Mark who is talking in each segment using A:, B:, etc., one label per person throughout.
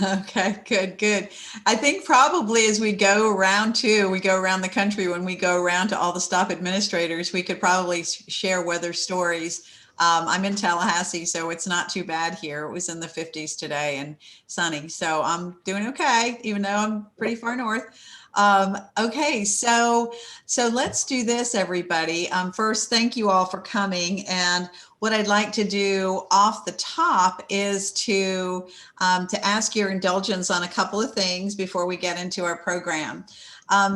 A: Okay, good, good. I think probably as we go around too, we go around the country, when we go around to all the stop administrators, we could probably share weather stories. I'm in Tallahassee, so it's not too bad here. It was in the 50s today and sunny. So I'm doing okay, even though I'm pretty far north. Okay, so let's do this, everybody. First, thank you all for coming. And what I'd like to do off the top is to ask your indulgence on a couple of things before we get into our program.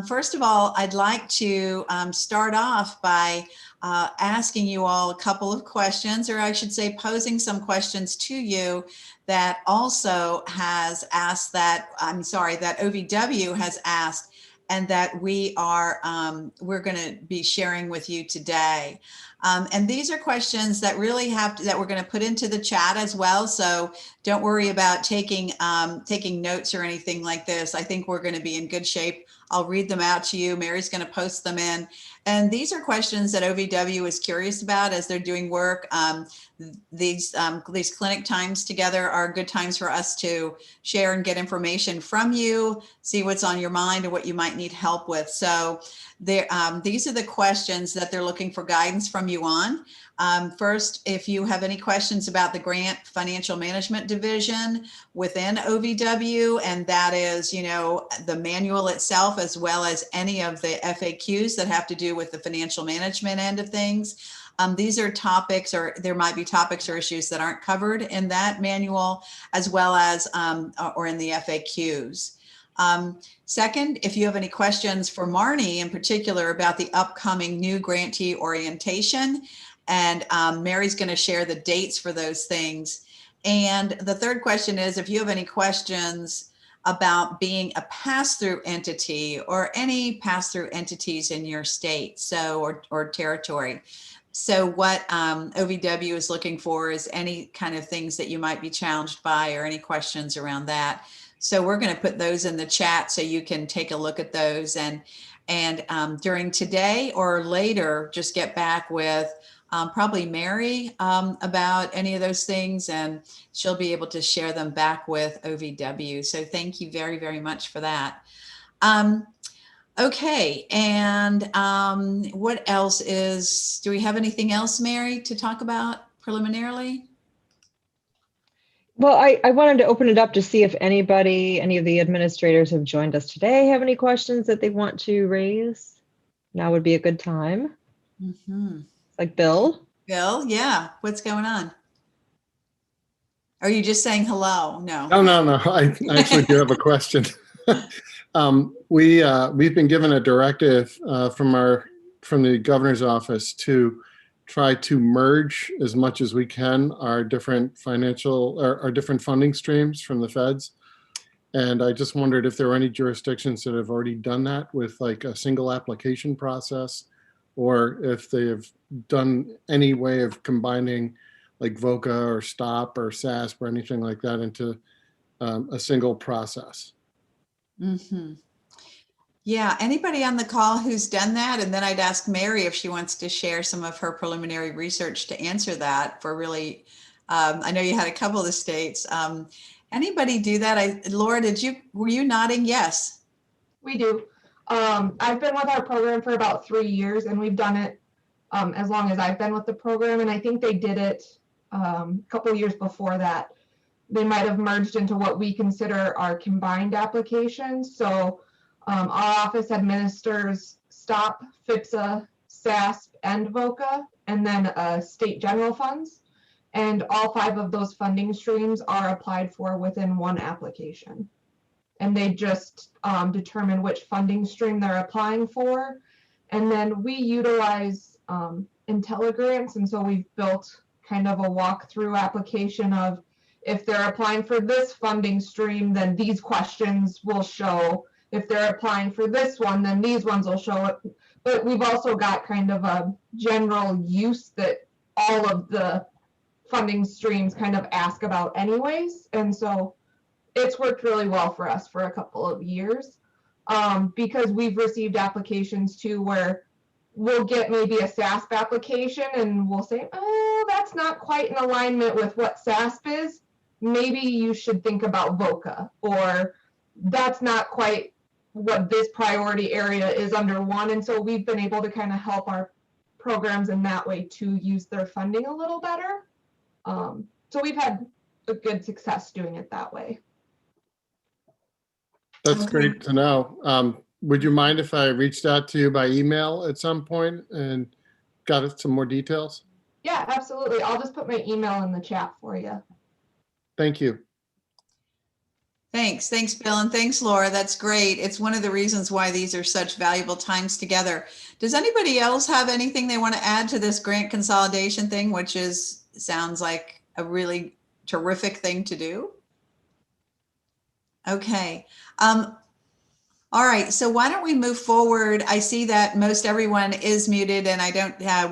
A: First of all, I'd like to start off by asking you all a couple of questions, or I should say posing some questions to you that also has asked that OVW has asked, and that we're going to be sharing with you today. And these are questions that really that we're going to put into the chat as well. So don't worry about taking notes or anything like this. I think we're going to be in good shape. I'll read them out to you. Mary's going to post them in. And these are questions that OVW is curious about as they're doing work. These clinic times together are good times for us to share and get information from you, see what's on your mind and what you might need help with. So these are the questions that they're looking for guidance from you on. First, if you have any questions about the Grant Financial Management Division within OVW, and that is, the manual itself, as well as any of the FAQs that have to do with the financial management end of things. These are topics, or there might be topics or issues that aren't covered in that manual, as well as, or in the FAQs. Second, if you have any questions for Marnie in particular about the upcoming new grantee orientation, and Mary's going to share the dates for those things. And the third question is, if you have any questions about being a pass-through entity or any pass-through entities in your state, or territory. So what OVW is looking for is any kind of things that you might be challenged by, or any questions around that. So we're going to put those in the chat so you can take a look at those, and during today or later, just get back with probably Mary about any of those things, and she'll be able to share them back with OVW. So thank you very, very much for that. Okay, and what else do we have anything else, Mary, to talk about preliminarily?
B: Well, I wanted to open it up to see if any of the administrators who've joined us today have any questions that they want to raise. Now would be a good time.
A: Mm-hmm.
B: Like Bill?
A: Bill, yeah, what's going on? Are you just saying hello? No.
C: No. I actually do have a question. We've been given a directive from the governor's office to try to merge as much as we can our different different funding streams from the feds. And I just wondered if there are any jurisdictions that have already done that with like a single application process, or if they have done any way of combining like VOCA or STOP or SASP or anything like that into a single process.
A: Mm-hmm. Yeah, anybody on the call who's done that? And then I'd ask Mary if she wants to share some of her preliminary research to answer that for really, I know you had a couple of the states. Anybody do that? Laura, were you nodding? Yes.
D: We do. I've been with our program for about 3 years, and we've done it as long as I've been with the program. And I think they did it a couple of years before that. They might have merged into what we consider our combined applications. So our office administers STOP, FIPSA, SASP, and VOCA, and then state general funds. And all 5 of those funding streams are applied for within one application. And they just determine which funding stream they're applying for. And then we utilize IntelliGrants, and so we've built kind of a walkthrough application of, if they're applying for this funding stream, then these questions will show. If they're applying for this one, then these ones will show it. But we've also got kind of a general use that all of the funding streams kind of ask about anyways. And so it's worked really well for us for a couple of years, because we've received applications too where we'll get maybe a SASP application and we'll say, oh, that's not quite in alignment with what SASP is. maybe you should think about VOCA, or that's not quite what this priority area is under one. And so we've been able to kind of help our programs in that way to use their funding a little better. So we've had a good success doing it that way.
C: That's
A: Okay.
C: great to know. Would you mind if I reached out to you by email at some point and got some more details?
D: Yeah, absolutely. I'll just put my email in the chat for you.
C: Thank you.
A: Thanks. Thanks, Bill. And thanks, Laura. That's great. It's one of the reasons why these are such valuable times together. Does anybody else have anything they want to add to this grant consolidation thing, which sounds like a really terrific thing to do? Okay. All right. So why don't we move forward? I see that most everyone is muted and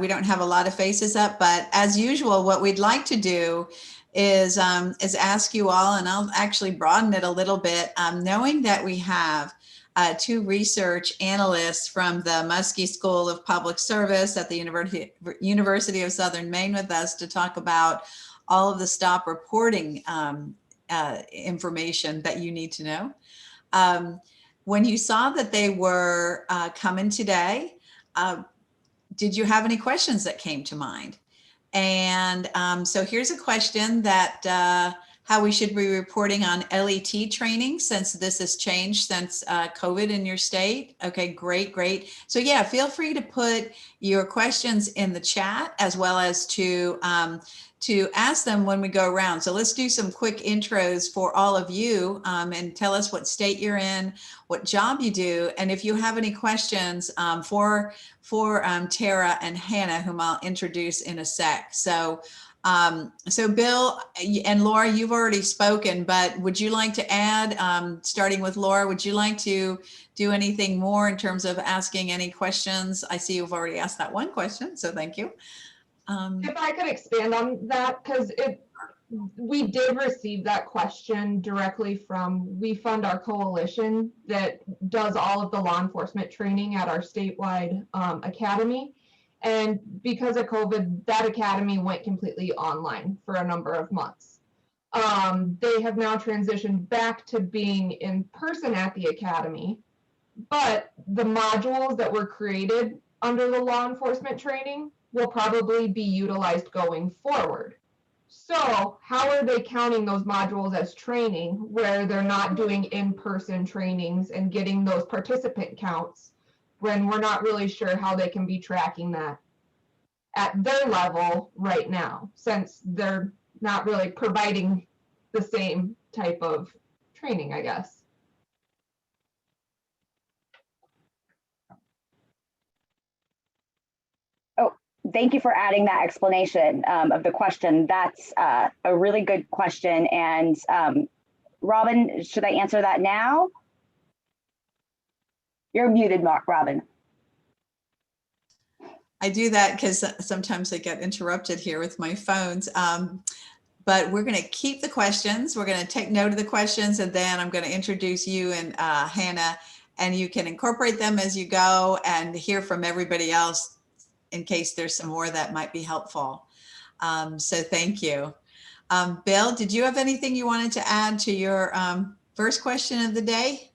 A: we don't have a lot of faces up, but as usual, what we'd like to do is ask you all, and I'll actually broaden it a little bit, knowing that we have two research analysts from the Muskie School of Public Service at the University of Southern Maine with us to talk about all of the stop reporting information that you need to know. When you saw that they were coming today, did you have any questions that came to mind? And so here's a question that how we should be reporting on LET training since this has changed since COVID in your state. Okay, great, great. So yeah, feel free to put your questions in the chat as well as to ask them when we go around. So let's do some quick intros for all of you and tell us what state you're in, what job you do, and if you have any questions for Tara and Hannah, whom I'll introduce in a sec. So Bill and Laura, you've already spoken, but would you like to add, starting with Laura, would you like to do anything more in terms of asking any questions? I see you've already asked that one question, so thank you.
D: If I could expand on that, because we did receive that question directly from We Fund Our Coalition that does all of the law enforcement training at our statewide academy. And because of COVID, that academy went completely online for a number of months. They have now transitioned back to being in person at the academy, but the modules that were created under the law enforcement training will probably be utilized going forward. So how are they counting those modules as training where they're not doing in-person trainings and getting those participant counts when we're not really sure how they can be tracking that at their level right now, since they're not really providing the same type of training, I guess.
E: Thank you for adding that explanation of the question. That's a really good question. And Robin, should I answer that now? You're muted, Robin.
A: I do that because sometimes I get interrupted here with my phones. But we're going to keep the questions. We're going to take note of the questions, and then I'm going to introduce you and Hannah, and you can incorporate them as you go and hear from everybody else in case there's some more that might be helpful. So thank you. Bill, did you have anything you wanted to add to your first question of the day?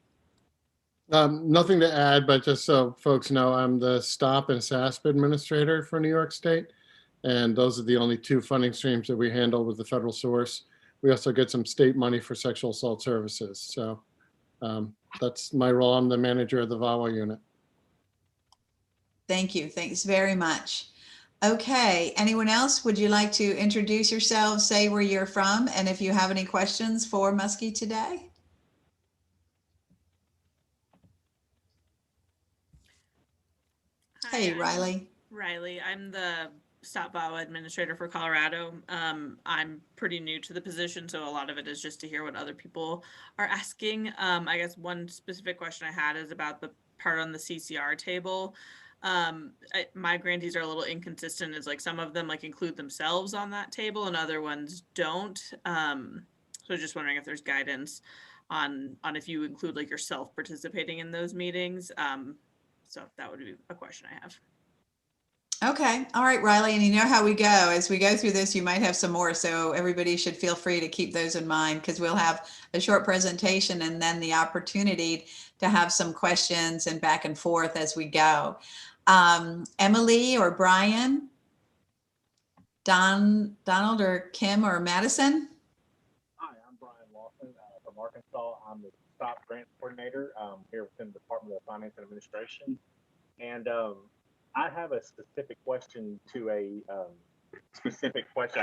C: Nothing to add, but just so folks know, I'm the STOP and SASP administrator for New York State. And those are the only two funding streams that we handle with the federal source. We also get some state money for sexual assault services. So that's my role. I'm the manager of the VAWA unit.
A: Thank you. Thanks very much. Okay. Anyone else? Would you like to introduce yourselves, say where you're from, and if you have any questions for Muskie today?
F: Hi,
A: Hey,
F: I'm
A: Riley.
F: Riley. I'm the Stop VAWA administrator for Colorado. I'm pretty new to the position, so a lot of it is just to hear what other people are asking. I guess one specific question I had is about the part on the CCR table. My grantees are a little inconsistent, is like some of them like include themselves on that table and other ones don't. So just wondering if there's guidance on if you include like yourself participating in those meetings. So that would be a question I have.
A: Okay. All right, Riley. And you know how we go. As we go through this, you might have some more. So everybody should feel free to keep those in mind because we'll have a short presentation and then the opportunity to have some questions and back and forth as we go. Emily or Brian, Donald or Kim or Madison?
G: Hi, I'm Brian Lawson from Arkansas. I'm the STOP grant coordinator here within the Department of Finance and Administration. And I have a specific question to a specific question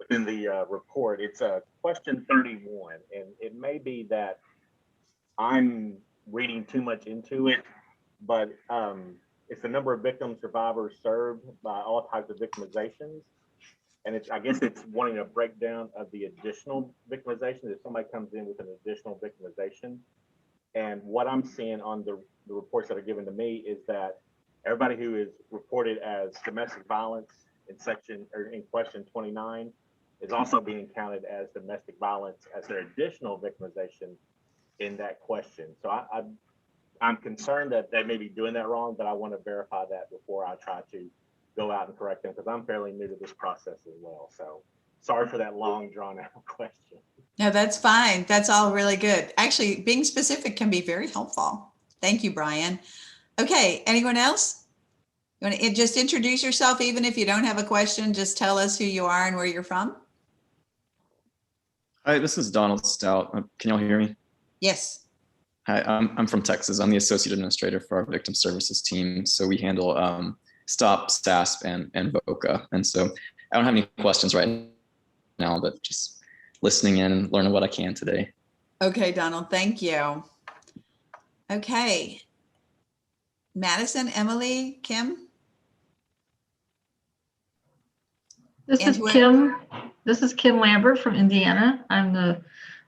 G: within the report. It's question 31, and it may be that I'm reading too much into it, but it's the number of victim survivors served by all types of victimizations. And I guess it's wanting a breakdown of the additional victimization if somebody comes in with an additional victimization. And what I'm seeing on the reports that are given to me is that everybody who is reported as domestic violence in question 29 is also being counted as domestic violence as their additional victimization in that question. So I'm concerned that they may be doing that wrong, but I want to verify that before I try to go out and correct them because I'm fairly new to this process as well. So sorry for that long drawn out question.
A: No, that's fine. That's all really good. Actually, being specific can be very helpful. Thank you, Brian. Okay, anyone else? You want to just introduce yourself, even if you don't have a question, just tell us who you are and where you're from.
H: Hi, this is Donald Stout. Can y'all hear me?
A: Yes.
H: Hi, I'm from Texas. I'm the associate administrator for our victim services team. So we handle STOP, SASP, and VOCA. And so I don't have any questions right now, but just listening in and learning what I can today.
A: Okay, Donald, thank you. Okay. Madison, Emily, Kim?
I: This
A: And
I: is Kim. This is Kim Lambert from Indiana. I'm the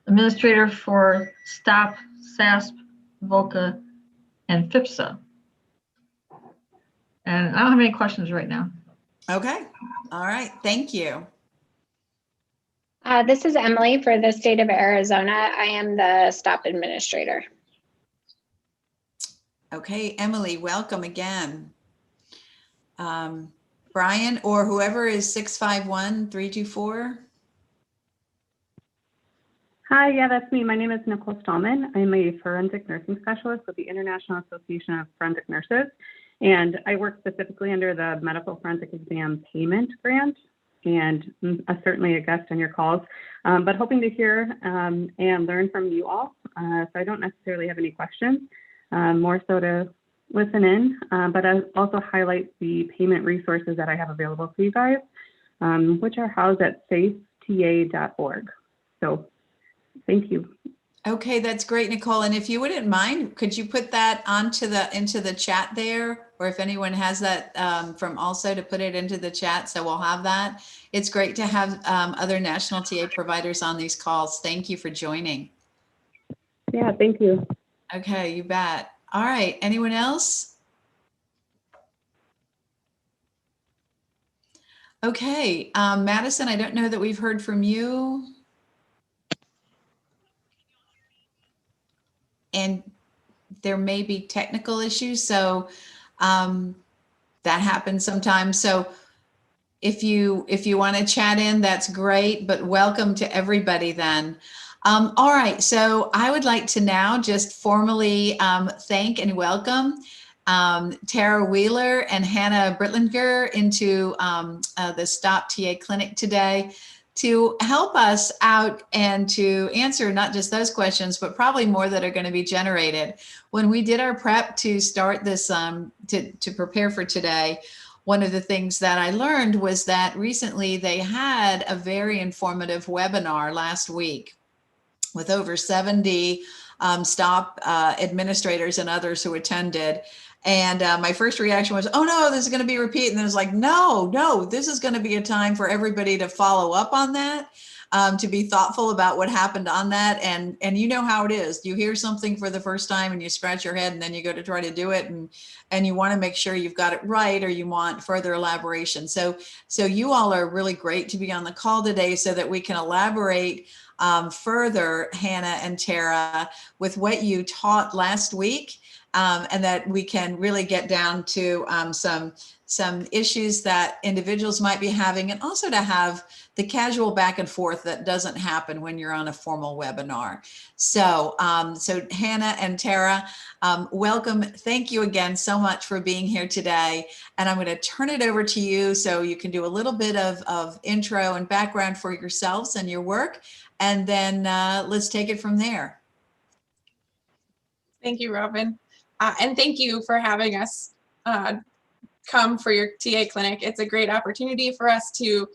I: administrator for STOP, SASP, VOCA, and FIPSA. And I don't have any questions right now.
A: Okay. All right. Thank you.
J: This is Emily for the state of Arizona. I am the STOP administrator.
A: Okay, Emily, welcome again. Brian or whoever is 651-324.
K: Hi, yeah, that's me. My name is Nicole Stallman. I'm a forensic nursing specialist with the International Association of Forensic Nurses, and I work specifically under the Medical Forensic Exam Payment Grant, and I'm certainly a guest on your calls, but hoping to hear and learn from you all. So I don't necessarily have any questions, more so to listen in, but I also highlight the payment resources that I have available for you guys, which are housed at safeta.org. So thank you.
A: Okay, that's great, Nicole. And if you wouldn't mind, could you put that into the chat there? Or if anyone has that from also to put it into the chat, so we'll have that. It's great to have other national TA providers on these calls. Thank you for joining.
K: Yeah, thank you.
A: Okay, you bet. All right, anyone else? Okay, Madison, I don't know that we've heard from you. And there may be technical issues, so that happens sometimes. So if you want to chat in, that's great, but welcome to everybody then. All right, so I would like to now just formally thank and welcome Tara Wheeler and Hannah Brittlinger into the STOP TA Clinic today to help us out and to answer not just those questions, but probably more that are going to be generated. When we did our prep to start this, to prepare for today, one of the things that I learned was that recently they had a very informative webinar last week with over 70 STOP administrators and others who attended. And my first reaction was, oh no, this is going to be a repeat. And then it's like, no, this is going to be a time for everybody to follow up on that, to be thoughtful about what happened on that. And you know how it is. You hear something for the first time and you scratch your head and then you go to try to do it. And you want to make sure you've got it right, or you want further elaboration. So you all are really great to be on the call today so that we can elaborate further, Hannah and Tara, with what you taught last week. and that we can really get down to some issues that individuals might be having, and also to have the casual back and forth that doesn't happen when you're on a formal webinar. So, so Hannah and Tara, welcome. Thank you again so much for being here today. And I'm going to turn it over to you so you can do a little bit of intro and background for yourselves and your work. And then let's take it from there.
L: Thank you, Robin. And thank you for having us come for your TA clinic. It's a great opportunity for us to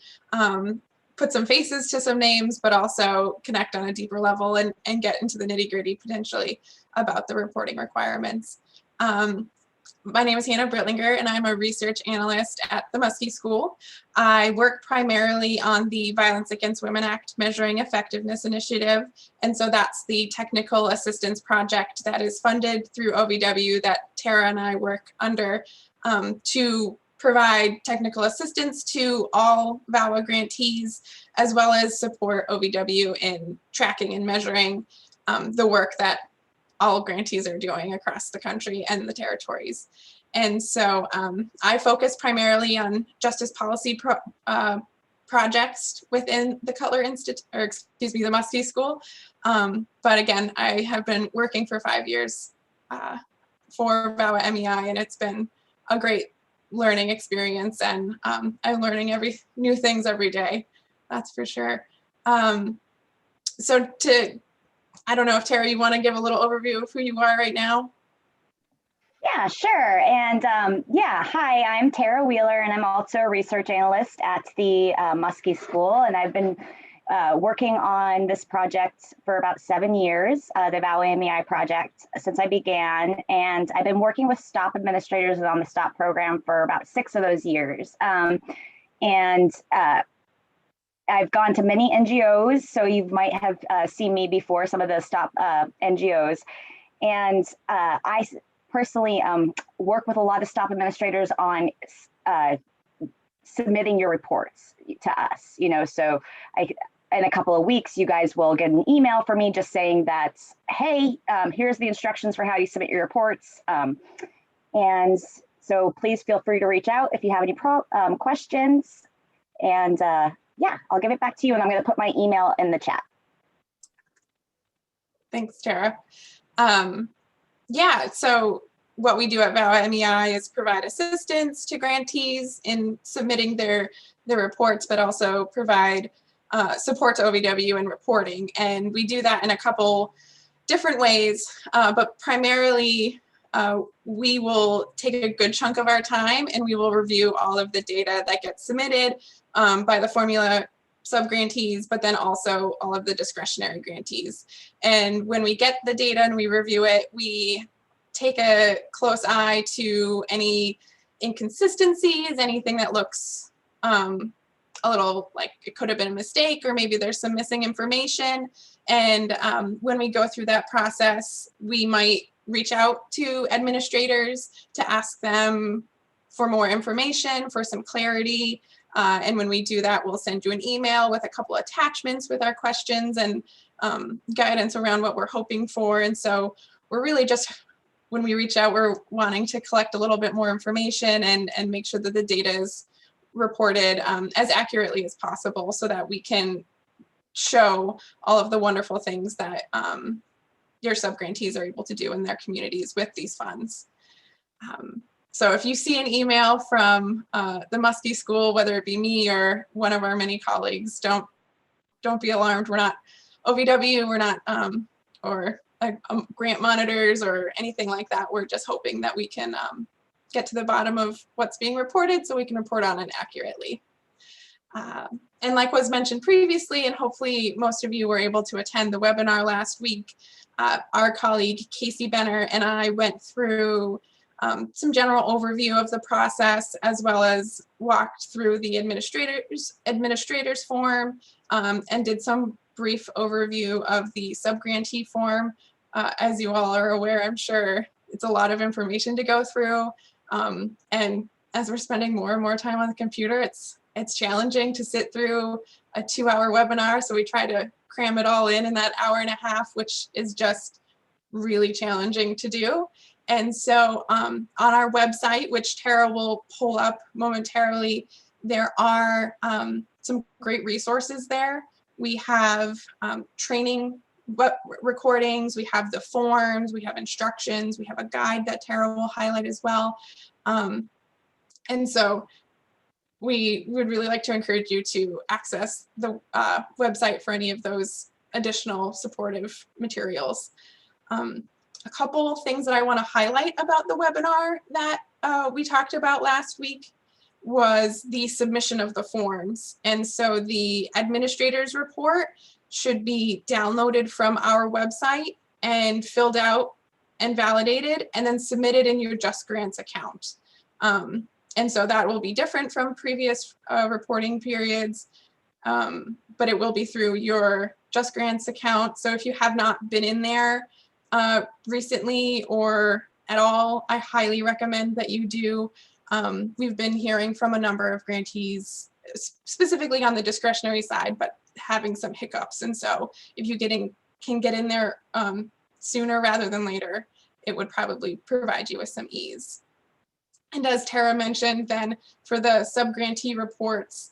L: put some faces to some names, but also connect on a deeper level and get into the nitty-gritty potentially about the reporting requirements. My name is Hannah Brittlinger, and I'm a research analyst at the Muskie School. I work primarily on the Violence Against Women Act Measuring Effectiveness Initiative. And so that's the technical assistance project that is funded through OVW that Tara and I work under to provide technical assistance to all VAWA grantees, as well as support OVW in tracking and measuring the work that all grantees are doing across the country and the territories. And so I focus primarily on justice policy projects within the Cutler Institute, or excuse me, the Muskie School. But again, I have been working for 5 years for VAWA MEI, and it's been a great learning experience, and I'm learning new things every day, that's for sure. So I don't know if Tara, you want to give a little overview of who you are right now?
E: Yeah, sure. And yeah, hi, I'm Tara Wheeler, and I'm also a research analyst at the Muskie School. And I've been working on this project for about 7 years, the VAWA MEI project, since I began. And I've been working with STOP administrators on the STOP program for about 6 of those years. I've gone to many NGOs, so you might have seen me before some of the STOP NGOs. And I personally work with a lot of STOP administrators on submitting your reports to us. So in a couple of weeks, you guys will get an email from me just saying that, hey, here's the instructions for how you submit your reports. And so please feel free to reach out if you have any questions. And yeah, I'll give it back to you, and I'm going to put my email in the chat.
L: Thanks, Tara. Yeah, so what we do at VAWA MEI is provide assistance to grantees in submitting their reports, but also provide support to OVW in reporting. And we do that in a couple different ways, but primarily we will take a good chunk of our time and we will review all of the data that gets submitted by the formula subgrantees, but then also all of the discretionary grantees. And when we get the data and we review it, we take a close eye to any inconsistencies, anything that looks a little like it could have been a mistake, or maybe there's some missing information. And when we go through that process, we might reach out to administrators to ask them for more information, for some clarity. And when we do that, we'll send you an email with a couple attachments with our questions and guidance around what we're hoping for. And so we're really just, when we reach out, we're wanting to collect a little bit more information and make sure that the data is reported as accurately as possible so that we can show all of the wonderful things that your subgrantees are able to do in their communities with these funds. So if you see an email from the Muskie School, whether it be me or one of our many colleagues, don't be alarmed. We're not OVW, we're not or grant monitors or anything like that. We're just hoping that we can get to the bottom of what's being reported so we can report on it accurately. And like was mentioned previously, and hopefully most of you were able to attend the webinar last week, our colleague Casey Benner and I went through some general overview of the process, as well as walked through the administrators form and did some brief overview of the subgrantee form. As you all are aware, I'm sure it's a lot of information to go through. And as we're spending more and more time on the computer, it's challenging to sit through a 2-hour webinar. So we try to cram it all in that hour and a half, which is just really challenging to do. And so on our website, which Tara will pull up momentarily, there are some great resources there. We have training recordings, we have the forms, we have instructions, we have a guide that Tara will highlight as well. And so we would really like to encourage you to access the website for any of those additional supportive materials. A couple of things that I want to highlight about the webinar that we talked about last week was the submission of the forms. And so the administrator's report should be downloaded from our website and filled out and validated and then submitted in your Just Grants account. And so that will be different from previous reporting periods, but it will be through your Just Grants account. So if you have not been in there recently or at all, I highly recommend that you do. We've been hearing from a number of grantees, specifically on the discretionary side, but having some hiccups. And so if you can get in there sooner rather than later, it would probably provide you with some ease. And as Tara mentioned, then for the sub-grantee reports,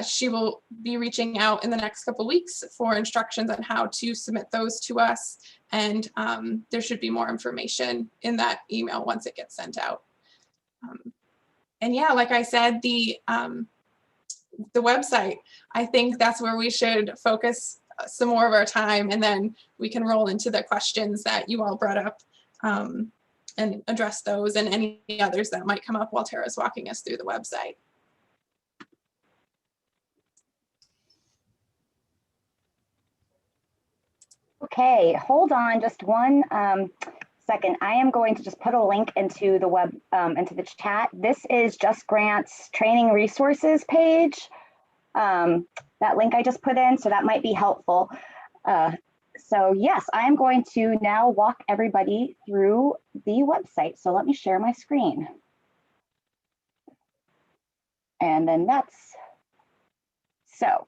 L: she will be reaching out in the next couple of weeks for instructions on how to submit those to us. And there should be more information in that email once it gets sent out. And yeah, like I said, the website, I think that's where we should focus some more of our time, and then we can roll into the questions that you all brought up and address those and any others that might come up while Tara's walking us through the website.
E: Okay, hold on just one second. I am going to just put a link into the web, into the chat. This is Just Grants training resources page. That link I just put in, so that might be helpful. So yes, I am going to now walk everybody through the website. So let me share my screen. And then so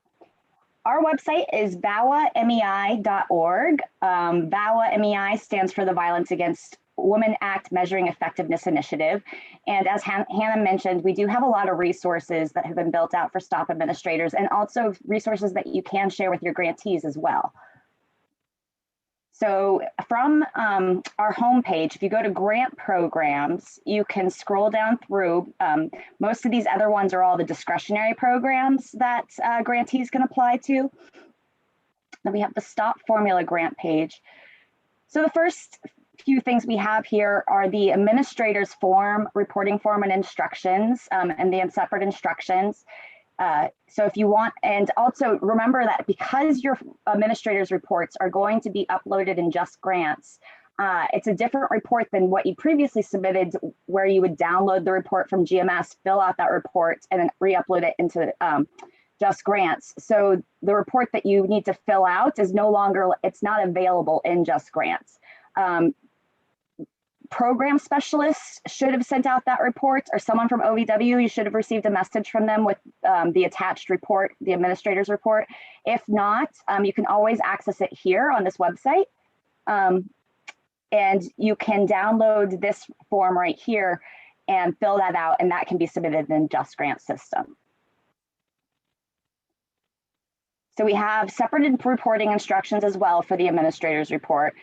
E: our website is VAWA-MEI.org. VAWA-MEI stands for the Violence Against Women Act Measuring Effectiveness Initiative. And as Hannah mentioned, we do have a lot of resources that have been built out for STOP administrators, and also resources that you can share with your grantees as well. So from our homepage, if you go to grant programs, you can scroll down through. Most of these other ones are all the discretionary programs that grantees can apply to. Then we have the STOP formula grant page. So the first few things we have here are the administrator's form, reporting form, and instructions, and the separate instructions. So if you want, and also remember that because your administrator's reports are going to be uploaded in Just Grants, it's a different report than what you previously submitted, where you would download the report from GMS, fill out that report, and then re-upload it into Just Grants. So the report that you need to fill out is no longer, it's not available in Just Grants. Program specialists should have sent out that report, or someone from OVW, you should have received a message from them with the attached report, the administrator's report. If not, you can always access it here on this website. And you can download this form right here and fill that out, and that can be submitted in Just Grants system. So we have separate reporting instructions as well for the administrator's report.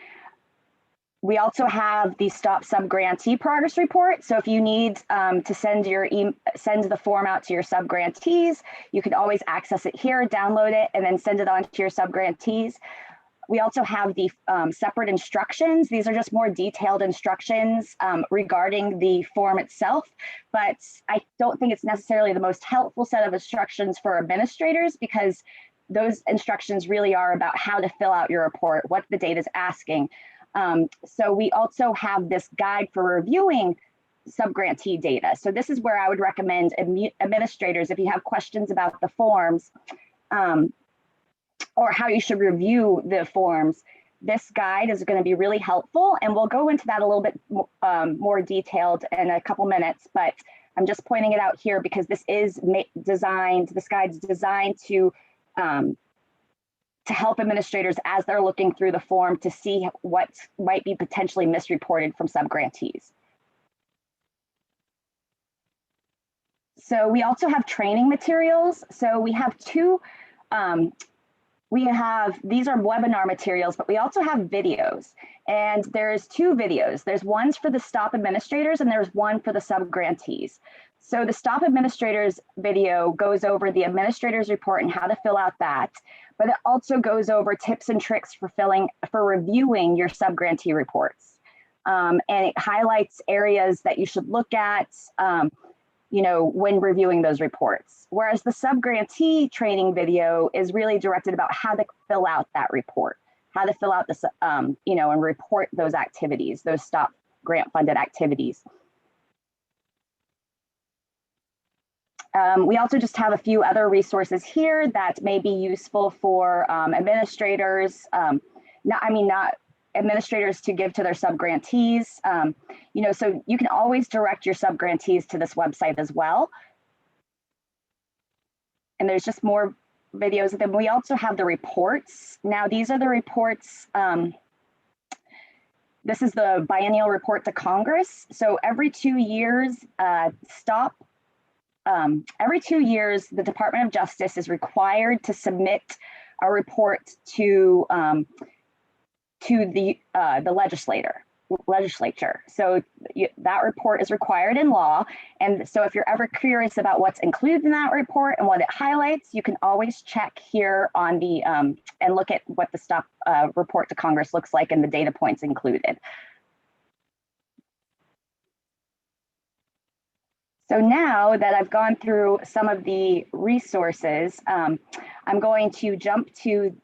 E: We also have the STOP sub-grantee progress report. So if you need to send the form out to your sub-grantees, you can always access it here, download it, and then send it on to your sub-grantees. We also have the separate instructions. These are just more detailed instructions regarding the form itself, but I don't think it's necessarily the most helpful set of instructions for administrators, because those instructions really are about how to fill out your report, what the data is asking. So we also have this guide for reviewing sub-grantee data. So this is where I would recommend administrators, if you have questions about the forms or how you should review the forms, this guide is going to be really helpful. And we'll go into that a little bit more detailed in a couple minutes, but I'm just pointing it out here because this is designed, this guide is designed to to help administrators as they're looking through the form to see what might be potentially misreported from subgrantees. So we also have training materials. So we have two, these are webinar materials, but we also have videos. And there's two videos. There's ones for the STOP administrators and there's one for the subgrantees. So the STOP administrators video goes over the administrators report and how to fill out that, but it also goes over tips and tricks for reviewing your subgrantee reports. And it highlights areas that you should look at, when reviewing those reports. Whereas the subgrantee training video is really directed about how to fill out that report, how to fill out this, and report those activities, those STOP grant funded activities. We also just have a few other resources here that may be useful for administrators, not administrators to give to their subgrantees. So you can always direct your subgrantees to this website as well. And there's just more videos. Then we also have the reports. Now these are the reports. This is the biennial report to Congress. So every 2 years, every 2 years, the Department of Justice is required to submit a report to the legislature. So that report is required in law. And so if you're ever curious about what's included in that report and what it highlights, you can always check here on the and look at what the STOP report to Congress looks like and the data points included. So now that I've gone through some of the resources, I'm going to jump to,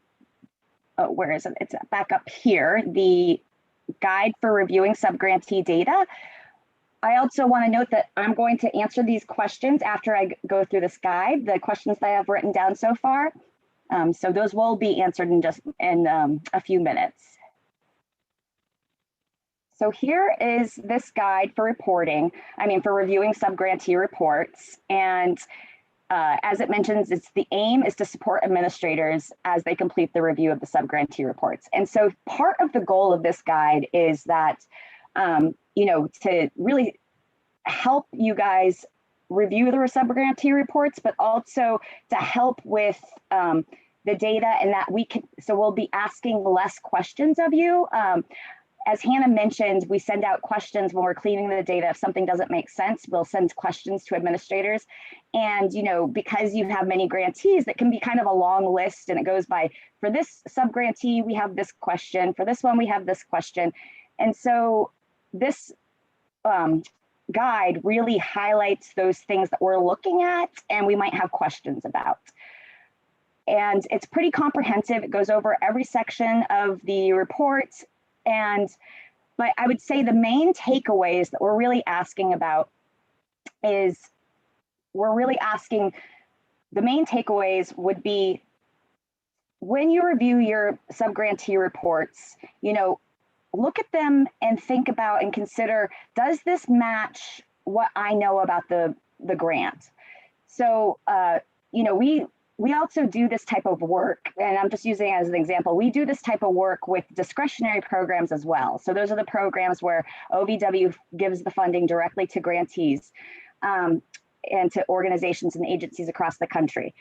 E: where is it? It's back up here, the guide for reviewing subgrantee data. I also want to note that I'm going to answer these questions after I go through this guide, the questions that I have written down so far. So those will be answered in just a few minutes. So here is this guide for for reviewing subgrantee reports. And as it mentions, the aim is to support administrators as they complete the review of the subgrantee reports. And so part of the goal of this guide is that, to really help you guys review the subgrantee reports, but also to help with the data, and that we'll be asking less questions of you. As Hannah mentioned, we send out questions when we're cleaning the data. If something doesn't make sense, we'll send questions to administrators. And, because you have many grantees, that can be kind of a long list, and it goes by, for this subgrantee, we have this question, for this one, we have this question. And so this guide really highlights those things that we're looking at and we might have questions about. And it's pretty comprehensive. It goes over every section of the report. But I would say the main takeaways that we're really asking about is the main takeaways would be, when you review your subgrantee reports, look at them and think about and consider, does this match what I know about the grant? So, we also do this type of work, and I'm just using it as an example. We do this type of work with discretionary programs as well. So those are the programs where OVW gives the funding directly to grantees and to organizations and agencies across the country.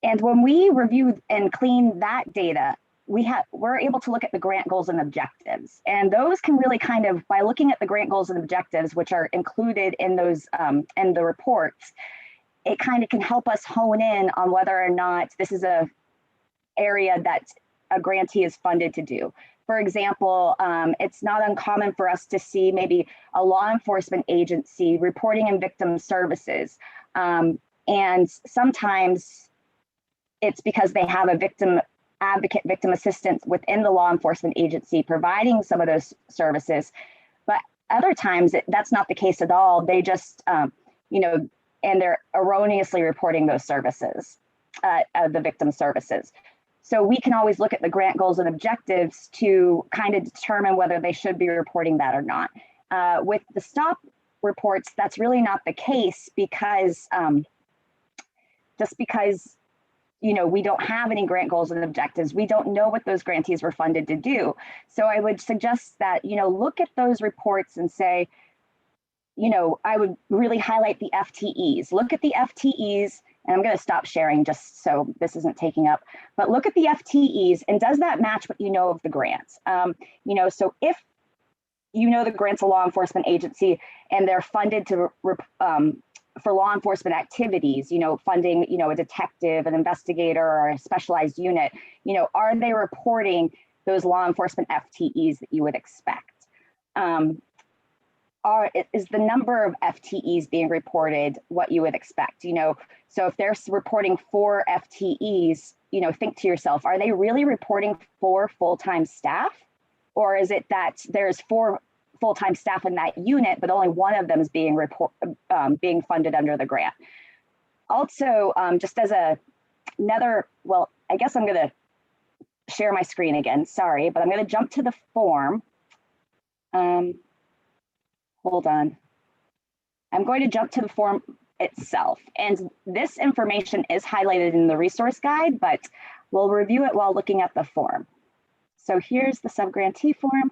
E: And when we review and clean that data, we're able to look at the grant goals and objectives. And those can really by looking at the grant goals and objectives, which are included in those in the reports, it kind of can help us hone in on whether or not this is a area that a grantee is funded to do. For example, it's not uncommon for us to see maybe a law enforcement agency reporting in victim services. And sometimes it's because they have a victim advocate, victim assistant within the law enforcement agency providing some of those services. But other times that's not the case at all. They just, and they're erroneously reporting those services, the victim services. So we can always look at the grant goals and objectives to kind of determine whether they should be reporting that or not. With the STOP reports, that's really not the case, because just because we don't have any grant goals and objectives. We don't know what those grantees were funded to do. So I would suggest that, look at those reports and say, I would really highlight the FTEs. Look at the FTEs, and I'm going to stop sharing just so this isn't taking up, but look at the FTEs, and does that match what you know of the grants? So if the grant's a law enforcement agency and they're funded to for law enforcement activities, funding, a detective, an investigator, or a specialized unit, are they reporting those law enforcement FTEs that you would expect? Is the number of FTEs being reported what you would expect? So if they're reporting 4 FTEs, think to yourself, are they really reporting 4 full-time staff? Or is it that there's 4 full-time staff in that unit, but only one of them is being funded under the grant? Also, just as another, well, I guess I'm gonna share my screen again, sorry, but I'm gonna jump to the form. Hold on. I'm going to jump to the form itself. And this information is highlighted in the resource guide, but we'll review it while looking at the form. So here's the subgrantee form.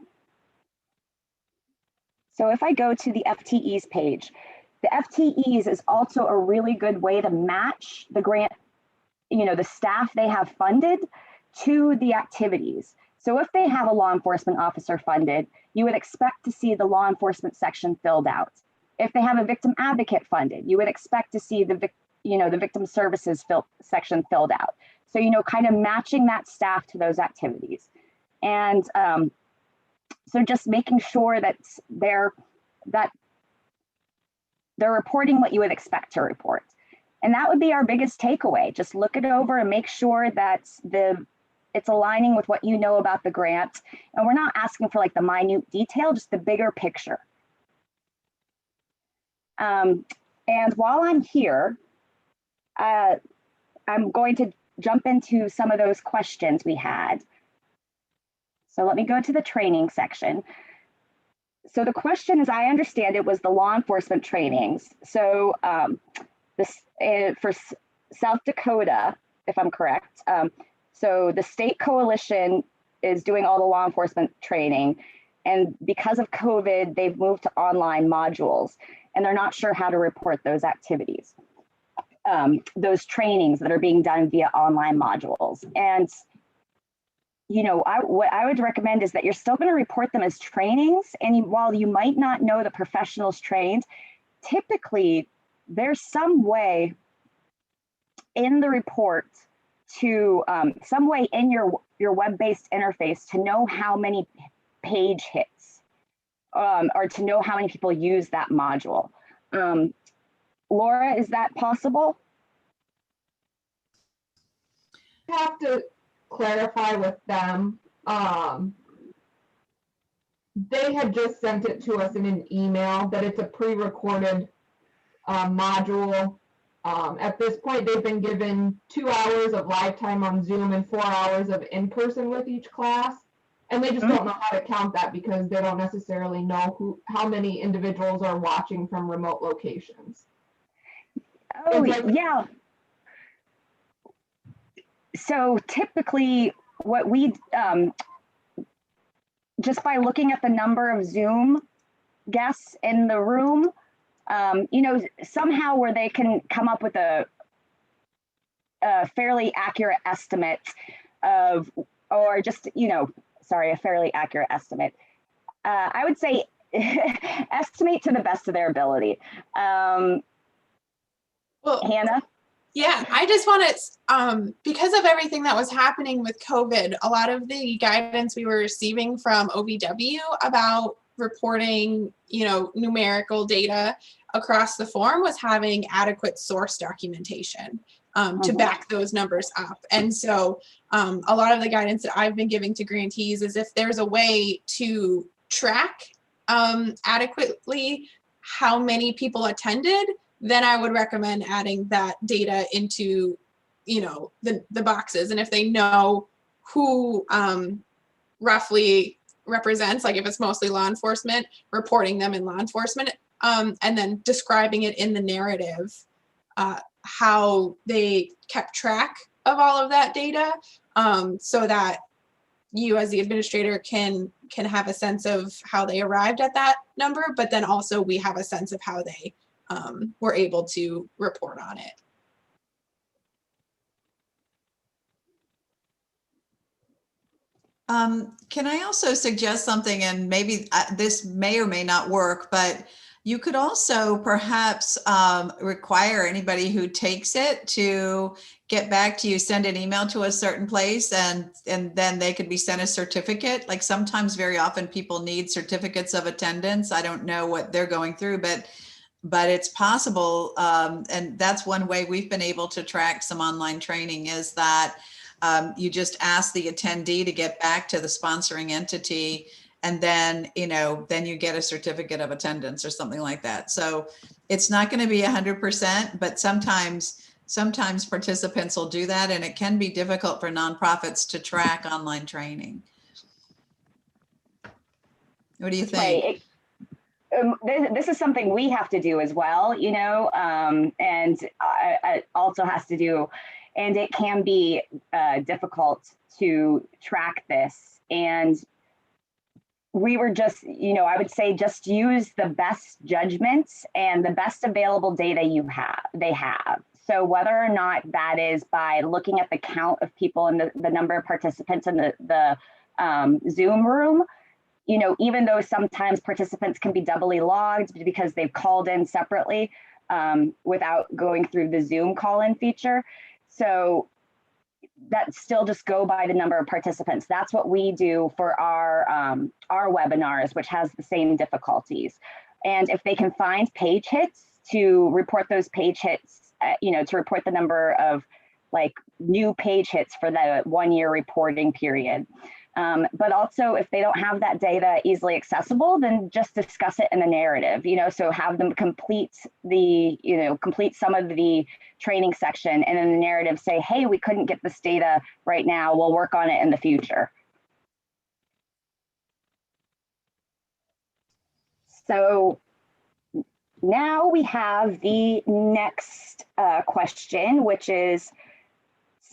E: So if I go to the FTEs page, the FTEs is also a really good way to match the grant, the staff they have funded to the activities. So if they have a law enforcement officer funded, you would expect to see the law enforcement section filled out. If they have a victim advocate funded, you would expect to see the victim services section filled out. So, kind of matching that staff to those activities. And so just making sure that they're reporting what you would expect to report. And that would be our biggest takeaway. Just look it over and make sure that it's aligning with what you know about the grant. And we're not asking for like the minute detail, just the bigger picture. And while I'm here, I'm going to jump into some of those questions we had. So let me go to the training section. So the question, as I understand it, was the law enforcement trainings. So for South Dakota, if I'm correct, so the state coalition is doing all the law enforcement training. And because of COVID, they've moved to online modules, and they're not sure how to report those activities, those trainings that are being done via online modules. And what I would recommend is that you're still going to report them as trainings. And while you might not know the professionals trained, typically there's some way in the report to some way in your web-based interface to know how many page hits or to know how many people use that module. Laura, is that possible?
D: I have to clarify with them. They had just sent it to us in an email that it's a pre-recorded module. At this point, they've been given 2 hours of live time on Zoom and 4 hours of in-person with each class. And they just don't know how to count that because they don't necessarily know how many individuals are watching from remote locations.
E: Oh, yeah. So typically what we, just by looking at the number of Zoom guests in the room, somehow where they can come up with a fairly accurate estimate of, or just, sorry, a fairly accurate estimate. I would say estimate to the best of their ability. Well, Hannah?
L: Yeah, I just want to, because of everything that was happening with COVID, a lot of the guidance we were receiving from OVW about reporting, numerical data across the form was having adequate source documentation to back those numbers up. And so a lot of the guidance that I've been giving to grantees is if there's a way to track adequately how many people attended, then I would recommend adding that data into, the boxes. And if they know who roughly represents, like if it's mostly law enforcement, reporting them in law enforcement, and then describing it in the narrative, how they kept track of all of that data, so that you as the administrator can have a sense of how they arrived at that number, but then also we have a sense of how they were able to report on it.
A: Can I also suggest something, and maybe this may or may not work, but you could also perhaps require anybody who takes it to get back to you, send an email to a certain place, and then they could be sent a certificate. Like sometimes, very often, people need certificates of attendance. I don't know what they're going through, but it's possible. And that's one way we've been able to track some online training, is that you just ask the attendee to get back to the sponsoring entity, and then, then you get a certificate of attendance or something like that. So it's not going to be 100%, but sometimes participants will do that, and it can be difficult for nonprofits to track online training. What do you think?
E: Right. This is something we have to do as well, and it also has to do, and it can be difficult to track this. And we were just, I would say just use the best judgments and the best available data they have. So whether or not that is by looking at the count of people and the number of participants in the Zoom room, even though sometimes participants can be doubly logged because they've called in separately without going through the Zoom call-in feature. So that still just go by the number of participants. That's what we do for our webinars, which has the same difficulties. And if they can find page hits to report those page hits, to report the number of new page hits for the 1 year reporting period. But also if they don't have that data easily accessible, then just discuss it in the narrative, so have them complete some of the training section, and in the narrative say, hey, we couldn't get this data right now, we'll work on it in the future. So now we have the next question, which is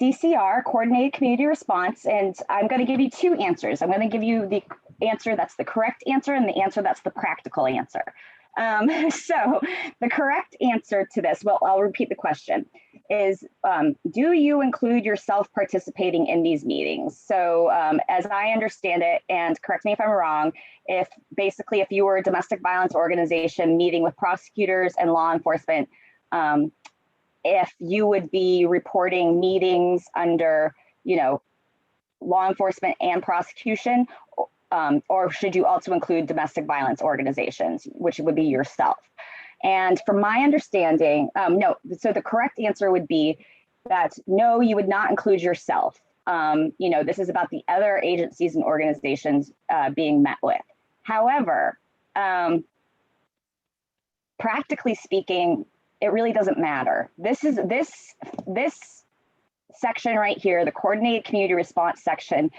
E: CCR, Coordinated Community Response, and I'm going to give you two answers. I'm going to give you the answer that's the correct answer and the answer that's the practical answer. So the correct answer to this, well, I'll repeat the question, is do you include yourself participating in these meetings? So as I understand it, and correct me if I'm wrong, if you were a domestic violence organization meeting with prosecutors and law enforcement, if you would be reporting meetings under, law enforcement and prosecution, or should you also include domestic violence organizations, which would be yourself? And from my understanding, no. So the correct answer would be that no, you would not include yourself. This is about the other agencies and organizations being met with. However, practically speaking, it really doesn't matter. This section right here, the Coordinated Community Response section,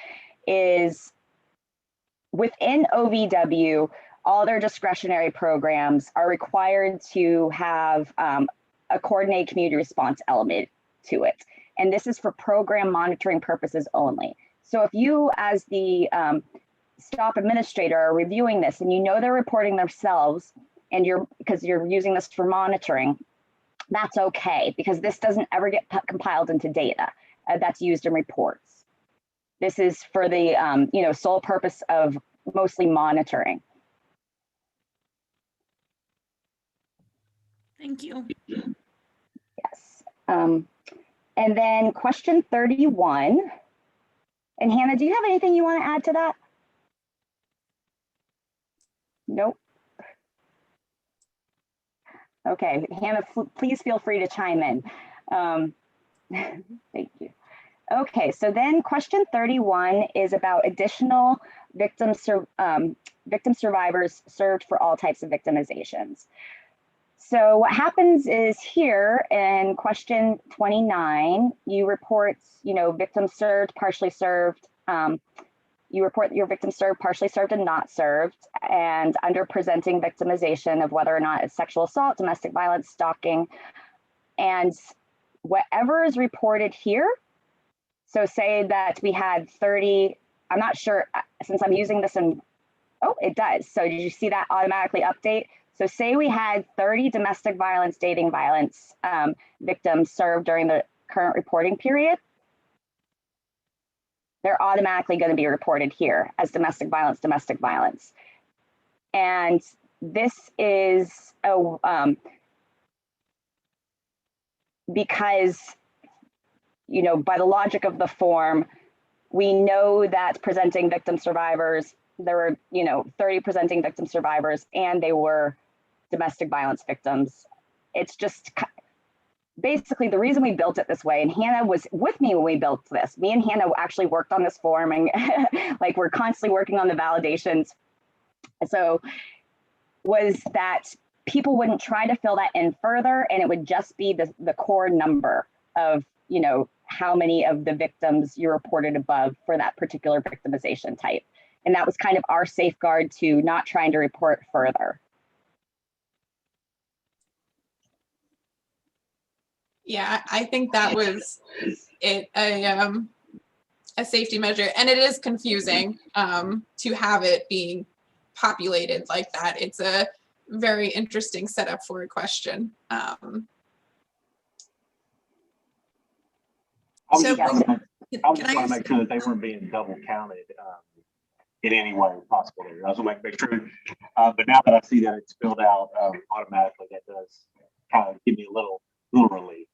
E: is within OVW. All their discretionary programs are required to have a coordinated community response element to it. And this is for program monitoring purposes only. So if you as the STOP administrator are reviewing this and they're reporting themselves, and because you're using this for monitoring, that's okay, because this doesn't ever get compiled into data that's used in reports. This is for the sole purpose of mostly monitoring.
F: Thank you.
E: Yes. And then question 31. And Hannah, do you have anything you want to add to that? Nope. Okay, Hannah, please feel free to chime in. Thank you. Okay, so then question 31 is about additional victim survivors served for all types of victimizations. So what happens is here in question 29, you report, victim served, partially served. You report your victim served, partially served, and not served, and under presenting victimization of whether or not it's sexual assault, domestic violence, stalking, and whatever is reported here So say that we had 30, I'm not sure, since I'm using this in, oh, it does. So did you see that automatically update? So say we had 30 domestic violence, dating violence victims served during the current reporting period. They're automatically going to be reported here as domestic violence, domestic violence. And this is because, you know, by the logic of the form, we know that presenting victim survivors, there were, you know, 30 presenting victim survivors, and they were domestic violence victims. It's just basically the reason we built it this way, and Hannah was with me when we built this. Me and Hannah actually worked on this form, and like we're constantly working on the validations. So was that people wouldn't try to fill that in further, and it would just be the core number of, you know, how many of the victims you reported above for that particular victimization type. And that was kind of our safeguard to not trying to report further.
L: Yeah, I think that was it, a safety measure, and it is confusing to have it being populated like that. It's a very interesting setup for a question.
G: I just want to make sure that they weren't being double counted in any way possible. I just want to make sure. But now that I see that it's filled out automatically, that does kind of give me a little relief.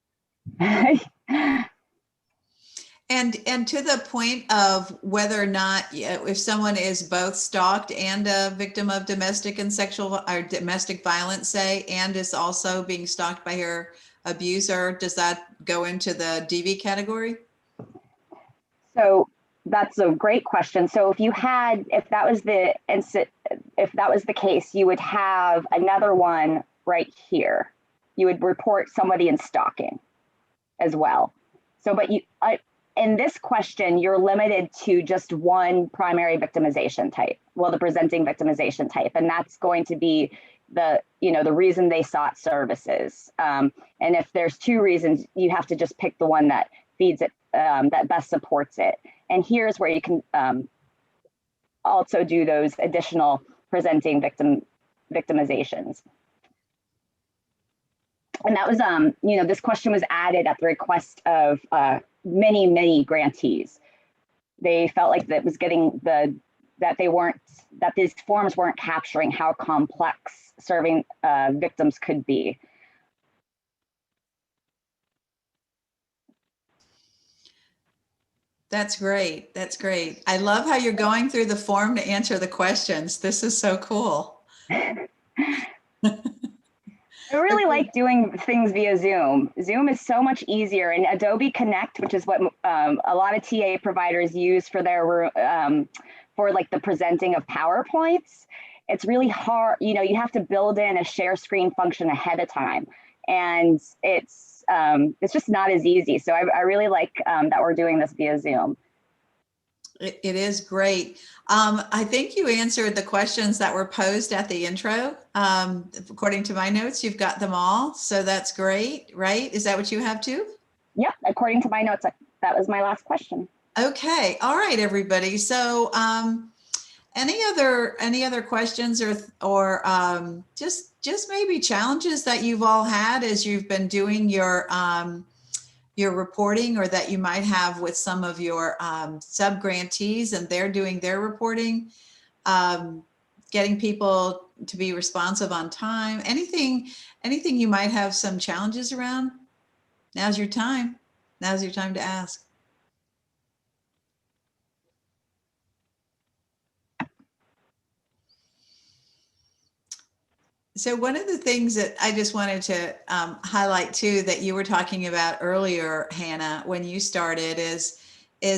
A: And to the point of whether or not, if someone is both stalked and a victim of domestic and sexual or domestic violence, say, and is also being stalked by her abuser, does that go into the DV category?
E: So that's a great question. So if that was the case, you would have another one right here. You would report somebody in stalking as well. So, but in this question, you're limited to just one primary victimization type. Well, the presenting victimization type, and that's going to be the reason they sought services. And if there's two reasons, you have to just pick the one that feeds it, that best supports it. And here's where you can also do those additional presenting victimizations. And that was, this question was added at the request of many, many grantees. They felt like that was getting that these forms weren't capturing how complex serving victims could be.
A: That's great. That's great. I love how you're going through the form to answer the questions. This is so cool.
E: I really like doing things via Zoom. Zoom is so much easier, and Adobe Connect, which is what a lot of TA providers use for their for like the presenting of PowerPoints. It's really hard. You know, you have to build in a share screen function ahead of time, and it's just not as easy. So I really like that we're doing this via Zoom.
A: It is great. I think you answered the questions that were posed at the intro. According to my notes, you've got them all. So that's great, right? Is that what you have too?
E: Yep, according to my notes, that was my last question.
A: Okay, all right, everybody. So any other questions or just maybe challenges that you've all had as you've been doing your reporting, or that you might have with some of your sub-grantees and they're doing their reporting, getting people to be responsive on time, anything you might have some challenges around? Now's your time. Now's your time to ask. So one of the things that I just wanted to highlight too, that you were talking about earlier, Hannah, when you started is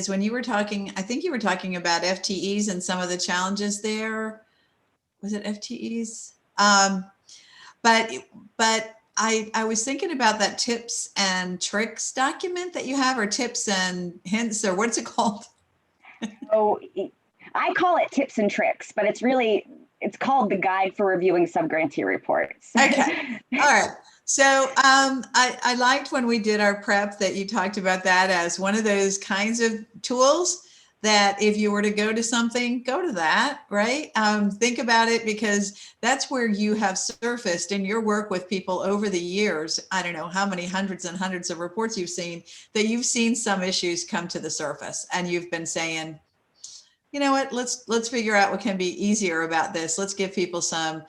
A: when you were talking, I think you were talking about FTEs and some of the challenges there. Was it FTEs? But I was thinking about that tips and tricks document that you have, or tips and hints, or what's it called?
E: Oh, I call it tips and tricks, but it's called the Guide for Reviewing Subgrantee Reports.
A: Okay. All right. So I liked when we did our prep that you talked about that as one of those kinds of tools that if you were to go to something, go to that, right? Think about it, because that's where you have surfaced in your work with people over the years. I don't know how many hundreds and hundreds of reports you've seen, that you've seen some issues come to the surface and you've been saying, you know what, let's figure out what can be easier about this. Let's give people some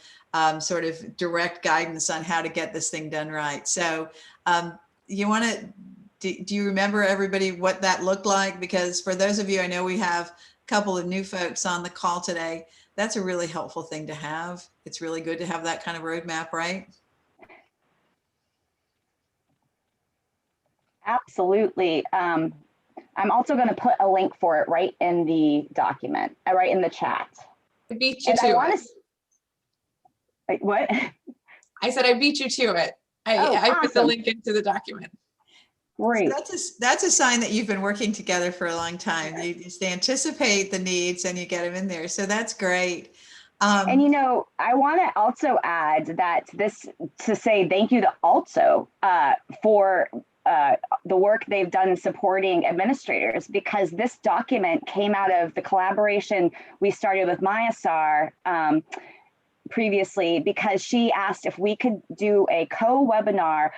A: sort of direct guidance on how to get this thing done right. So you want to, do you remember, everybody, what that looked like? Because for those of you, I know we have a couple of new folks on the call today. That's a really helpful thing to have. It's really good to have that kind of roadmap, right?
E: Absolutely. I'm also going to put a link for it right in the document, right in the chat.
L: I beat you
E: And I
L: to
E: want
L: it.
E: to. Wait, what?
L: I said I beat you to it. I put the
E: awesome.
L: link into the document.
E: Great.
A: That's a sign that you've been working together for a long time. You just anticipate the needs and you get them in there. So that's great.
E: And you know, I want to also add that to say thank you to also for the work they've done supporting administrators, because this document came out of the collaboration we started with Mayasar previously, because she asked if we could do a co-webinar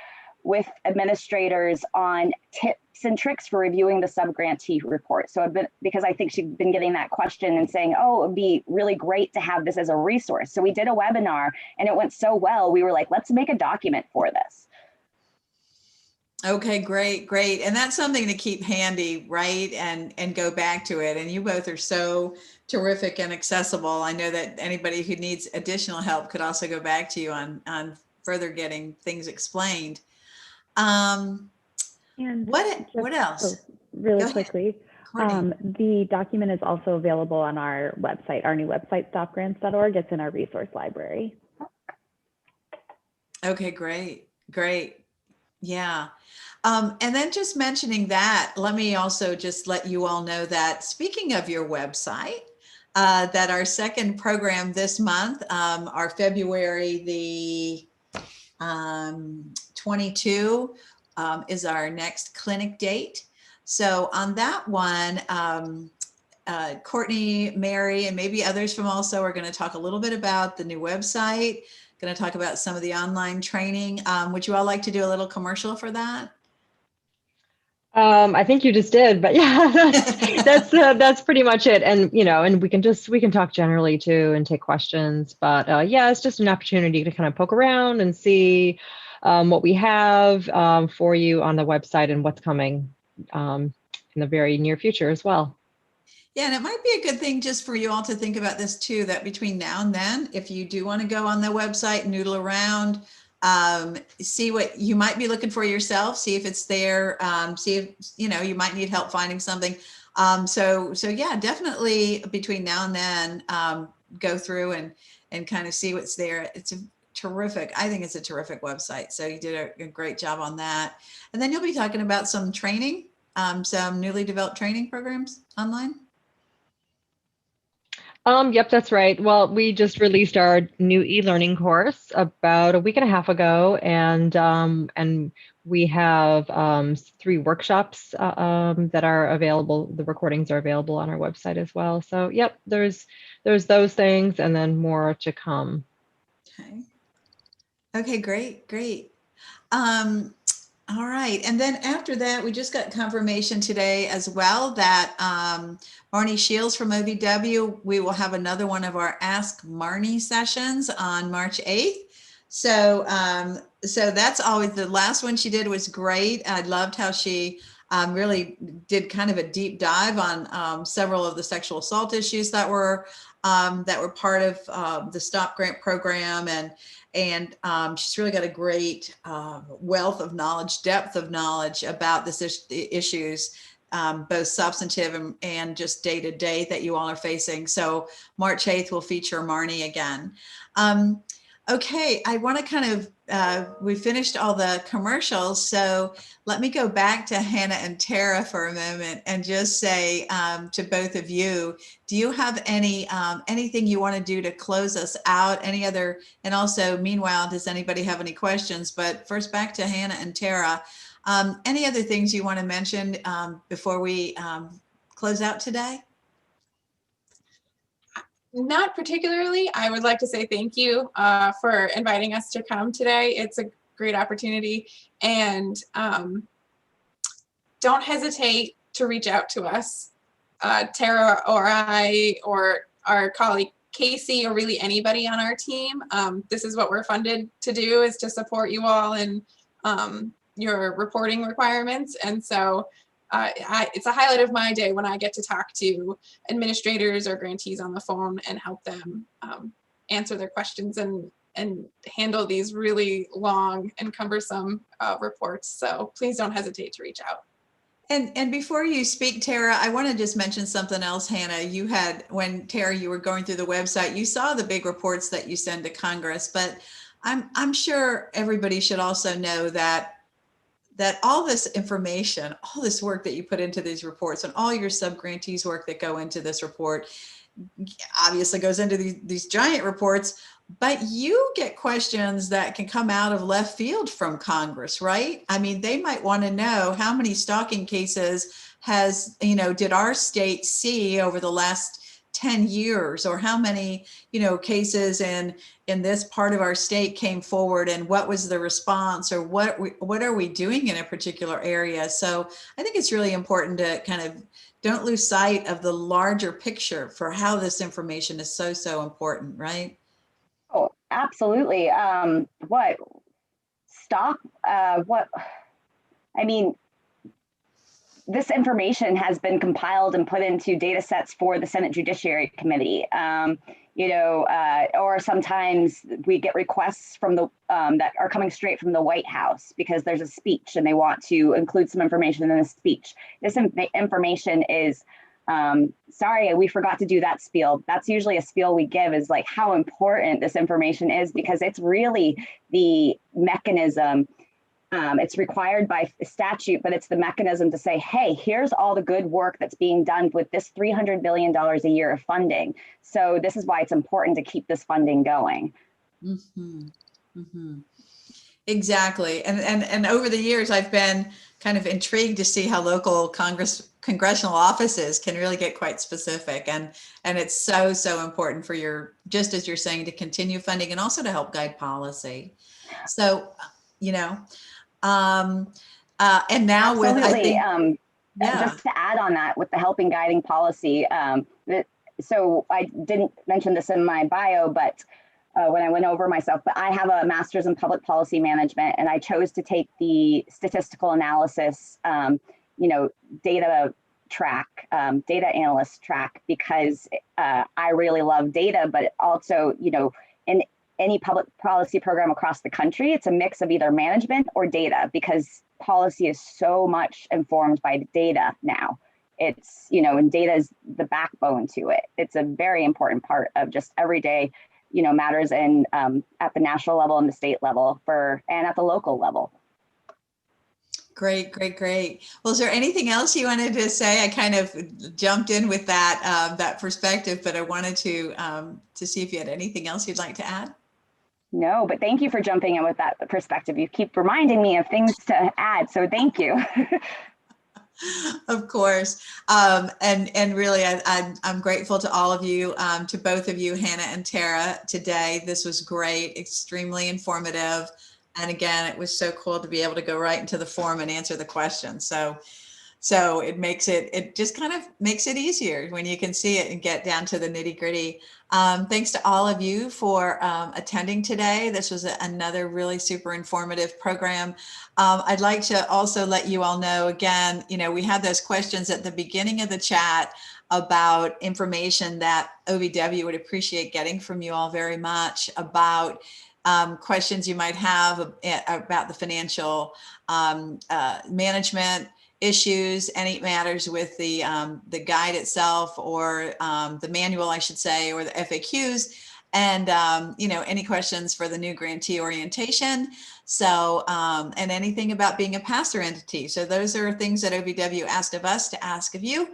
E: with administrators on tips and tricks for reviewing the subgrantee report. So because I think she'd been getting that question and saying, oh, it would be really great to have this as a resource. So we did a webinar and it went so well, we were like, let's make a document for this.
A: Okay, great, great. And that's something to keep handy, right? And go back to it. And you both are so terrific and accessible. I know that anybody who needs additional help could also go back to you on further getting things explained.
M: And
A: what else?
M: Really quickly, the document is also available on our website, our new website, stopgrants.org. It's in our resource library.
A: Okay, great, great. Yeah. And then just mentioning that, let me also just let you all know that, speaking of your website, that our second program this month, our February the 22 is our next clinic date. So on that one, Courtney, Mary, and maybe others from also are going to talk a little bit about the new website, going to talk about some of the online training. Would you all like to do a little commercial for that?
B: I think you just did, but yeah, that's pretty much it. And, you know, and we can talk generally too and take questions, but yeah, it's just an opportunity to kind of poke around and see what we have for you on the website and what's coming in the very near future as well.
A: Yeah, and it might be a good thing just for you all to think about this too, that between now and then, if you do want to go on the website, noodle around, see what you might be looking for yourself, see if it's there, see if, you know, you might need help finding something. So yeah, definitely between now and then, go through and kind of see what's there. It's a terrific, I think it's a terrific website. So you did a great job on that. And then you'll be talking about some training, some newly developed training programs online.
B: Yep, that's right. Well, we just released our new e-learning course about a week and a half ago, and we have 3 workshops that are available. The recordings are available on our website as well. So, yep, there's those things, and then more to come.
A: Okay, great. All right, and then after that, we just got confirmation today as well that Marnie Shields from OVW, we will have another one of our Ask Marnie sessions on March 8th. So that's always, the last one she did was great. I loved how she really did kind of a deep dive on several of the sexual assault issues that were part of the STOP grant program, and she's really got a great wealth of knowledge, depth of knowledge about the issues, both substantive and just day to day that you all are facing. So March 8th will feature Marnie again. Okay, I want to kind of, we finished all the commercials, so let me go back to Hannah and Tara for a moment and just say to both of you, do you have anything you want to do to close us out? Any other, and also meanwhile, does anybody have any questions? But first back to Hannah and Tara. Any other things you want to mention before we close out today?
L: Not particularly. I would like to say thank you for inviting us to come today. It's a great opportunity, and don't hesitate to reach out to us, Tara or I or our colleague Casey or really anybody on our team. This is what we're funded to do, is to support you all in your reporting requirements. And so it's a highlight of my day when I get to talk to administrators or grantees on the phone and help them answer their questions and handle these really long and cumbersome reports. So please don't hesitate to reach out.
A: And before you speak, Tara, I want to just mention something else, Hannah. You had, when Tara, you were going through the website, you saw the big reports that you send to Congress, but I'm sure everybody should also know that all this information, all this work that you put into these reports and all your sub-grantees work that go into this report obviously goes into these giant reports, but you get questions that can come out of left field from Congress, right? I mean, they might want to know how many stalking cases did our state see over the last 10 years, or how many, cases in this part of our state came forward, and what was the response, or what are we doing in a particular area? So I think it's really important to kind of don't lose sight of the larger picture for how this information is so important, right?
E: Oh, absolutely. This information has been compiled and put into data sets for the Senate Judiciary Committee. Or sometimes we get requests from that are coming straight from the White House because there's a speech and they want to include some information in the speech. This information is, sorry, we forgot to do that spiel. That's usually a spiel we give, is like how important this information is, because it's really the mechanism. It's required by statute, but it's the mechanism to say, hey, here's all the good work that's being done with this $300 billion a year of funding. So this is why it's important to keep this funding going.
A: Mm-hmm. Mm-hmm. Exactly. And over the years, I've been kind of intrigued to see how local congressional offices can really get quite specific. And it's so important for just as you're saying, to continue funding and also to help guide policy. So, and now
E: Absolutely.
A: with, I think,
E: just to add on that, with the helping guiding policy, so I didn't mention this in my bio, but when I went over myself, but I have a master's in public policy management, and I chose to take the statistical analysis, data analyst track, because I really love data, but also, in any public policy program across the country, it's a mix of either management or data, because policy is so much informed by data now. It's, and data is the backbone to it. It's a very important part of just everyday, matters in at the national level and the state level and at the local level.
A: Great. Well, is there anything else you wanted to say? I kind of jumped in with that perspective, but I wanted to see if you had anything else you'd like to add.
E: No, but thank you for jumping in with that perspective. You keep reminding me of things to add, so thank you.
A: Of course. And really, I'm grateful to all of you, to both of you, Hannah and Tara, today. This was great, extremely informative. And again, it was so cool to be able to go right into the form and answer the questions. So it just kind of makes it easier when you can see it and get down to the nitty gritty. Thanks to all of you for attending today. This was another really super informative program. I'd like to also let you all know, again, we had those questions at the beginning of the chat about information that OVW would appreciate getting from you all very much, about questions you might have about the financial management issues, any matters with the guide itself, or the manual, I should say, or the FAQs. and, any questions for the new grantee orientation. So, and anything about being a pass-through entity. So those are things that OVW asked of us to ask of you.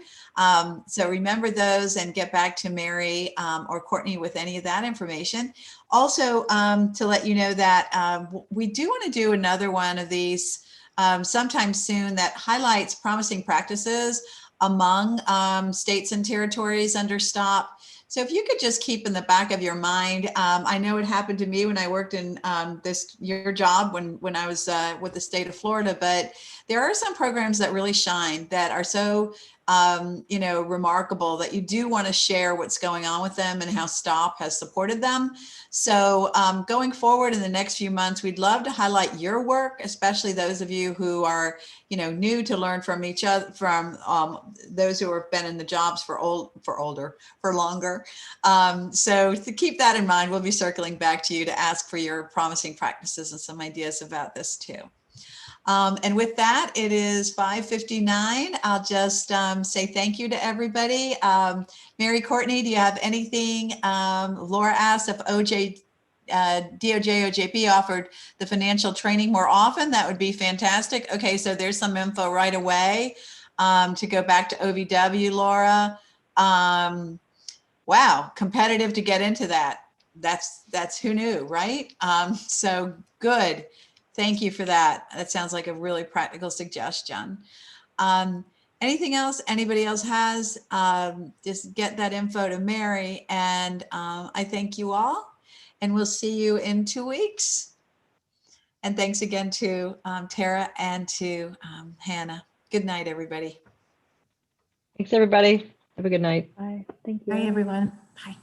A: So remember those and get back to Mary or Courtney with any of that information. Also, to let you know that we do want to do another one of these sometime soon that highlights promising practices among states and territories under STOP. So if you could just keep in the back of your mind, I know it happened to me when I worked in your job when I was with the state of Florida, but there are some programs that really shine that are so remarkable that you do want to share what's going on with them and how STOP has supported them. So going forward in the next few months, we'd love to highlight your work, especially those of you who are, new to learn from each other, from those who have been in the jobs for longer. So to keep that in mind, we'll be circling back to you to ask for your promising practices and some ideas about this too. And with that, it is 5:59. I'll just say thank you to everybody. Mary, Courtney, do you have anything? Laura asked if DOJ, OJB offered the financial training more often. That would be fantastic. Okay, so there's some info right away to go back to OVW, Laura. Wow, competitive to get into that. That's who knew, right? So good. Thank you for that. That sounds like a really practical suggestion. Anything else anybody else has? Just get that info to Mary, and I thank you all, and we'll see you in 2 weeks. And thanks again to Tara and to Hannah. Good night, everybody.
B: Thanks, everybody. Have a good night.
M: Bye. Thank you.
N: Bye, everyone. Bye.